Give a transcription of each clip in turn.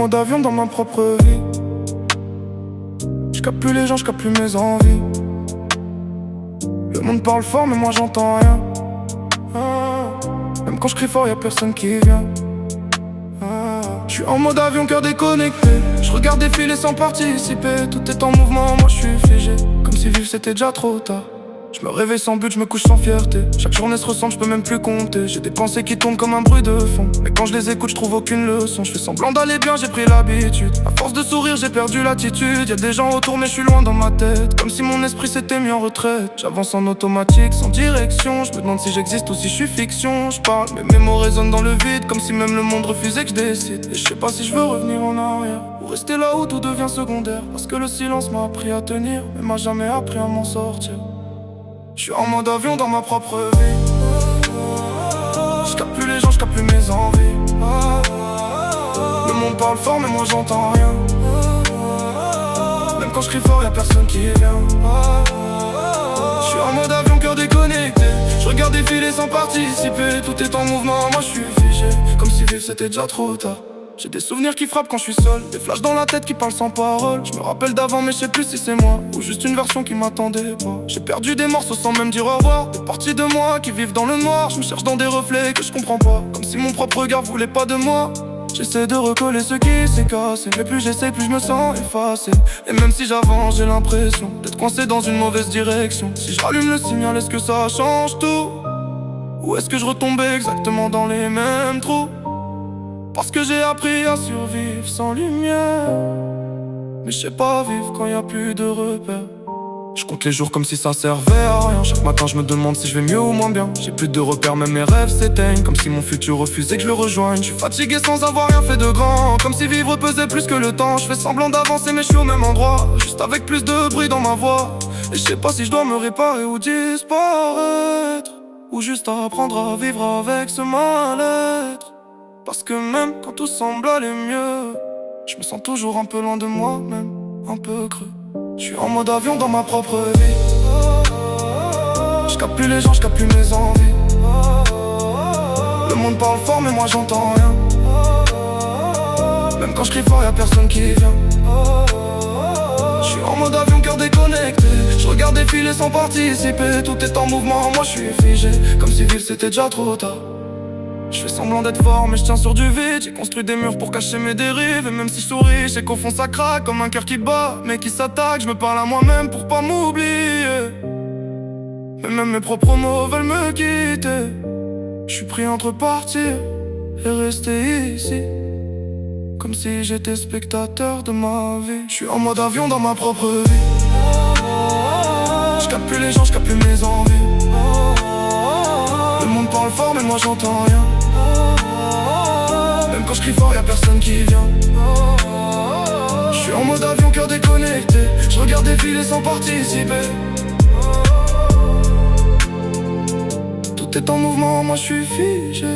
mode avion dans ma propre vie. Je capte plus les gens, je capte plus mes envies. Le monde parle fort mais moi j'entends rien. Même quand je crie fort y'a personne qui vient. Je suis en mode avion, cœur déconnecté. Je regarde défiler sans participer. Tout est en mouvement, moi je suis figé. Comme si vivre c'était déjà trop tard. Je me réveille sans but, je me couche sans fierté. Chaque journée se ressemble, je peux même plus compter. J'ai des pensées qui tournent comme un bruit de fond. Mais quand je les écoute, je trouve aucune leçon. Je fais semblant d'aller bien, j'ai pris l'habitude. À force de sourire, j'ai perdu l'attitude. Y'a des gens autour, mais je suis loin dans ma tête. Comme si mon esprit s'était mis en retraite. J'avance en automatique, sans direction. Je me demande si j'existe ou si je suis fiction. Je parle, mais mes mots résonnent dans le vide. Comme si même le monde refusait que je décide. Et je sais pas si je veux revenir en arrière ou rester là où tout devient secondaire. Parce que le silence m'a appris à tenir, mais m'a jamais appris à m'en sortir. Je suis en mode avion dans ma propre vie. Je capte plus les gens, je capte plus mes envies. Le monde parle fort mais moi j'entends rien. Même quand je crie fort y'a personne qui vient. Je suis en mode avion, cœur déconnecté. Je regarde défiler sans participer. Tout est en mouvement, moi je suis figé. Comme si vivre c'était déjà trop tard. J'ai des souvenirs qui frappent quand je suis seul. Des flashs dans la tête qui parlent sans parole. Je me rappelle d'avant mais je sais plus si c'est moi ou juste une version qui m'attendait pas. J'ai perdu des morceaux sans même dire au revoir. Des parties de moi qui vivent dans le noir. Je me cherche dans des reflets que je comprends pas. Comme si mon propre regard voulait pas de moi. J'essaie de recoller ce qui s'est cassé. Mais plus j'essaie, plus je me sens effacé. Et même si j'avance, j'ai l'impression d'être coincé dans une mauvaise direction. Si je rallume le signal, est-ce que ça change tout? Ou est-ce que je retombe exactement dans les mêmes trous? Parce que j'ai appris à survivre sans lumière. Mais je sais pas vivre quand y a plus de repères. Je compte les jours comme si ça servait à rien. Chaque matin je me demande si je vais mieux ou moins bien. J'ai plus de repères, même mes rêves s'éteignent. Comme si mon futur refusait que je le rejoigne. Je suis fatigué sans avoir rien fait de grand. Comme si vivre pesait plus que le temps. Je fais semblant d'avancer mais je suis au même endroit. Juste avec plus de bruit dans ma voix. Et je sais pas si je dois me réparer ou disparaître. Ou juste apprendre à vivre avec ce mal-être. Parce que même quand tout semble aller mieux, je me sens toujours un peu loin de moi-même, un peu creux. Je suis en mode avion dans ma propre vie. Je capte plus les gens, je capte plus mes envies. Le monde parle fort mais moi j'entends rien. Même quand je crie fort y'a personne qui vient. Je suis en mode avion, cœur déconnecté. Je regarde défiler sans participer. Tout est en mouvement, moi je suis figé. Comme si vivre c'était déjà trop tard. Je fais semblant d'être fort mais je tiens sur du vide. J'ai construit des murs pour cacher mes dérives. Et même si je souris, je sais qu'au fond ça craque. Comme un cœur qui bat mais qui s'attaque. Je me parle à moi-même pour pas m'oublier. Mais même mes propres mots veulent me quitter. Je suis pris entre partir et rester ici. Comme si j'étais spectateur de ma vie. Je suis en mode avion dans ma propre vie. Je capte plus les gens, je capte plus mes envies. Le monde parle fort mais moi j'entends rien. Même quand je crie fort y'a personne qui vient. Je suis en mode avion, cœur déconnecté. Je regarde défiler sans participer. Tout est en mouvement, moi je suis figé.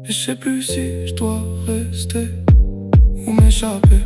Et je sais plus si je dois rester ou m'échapper.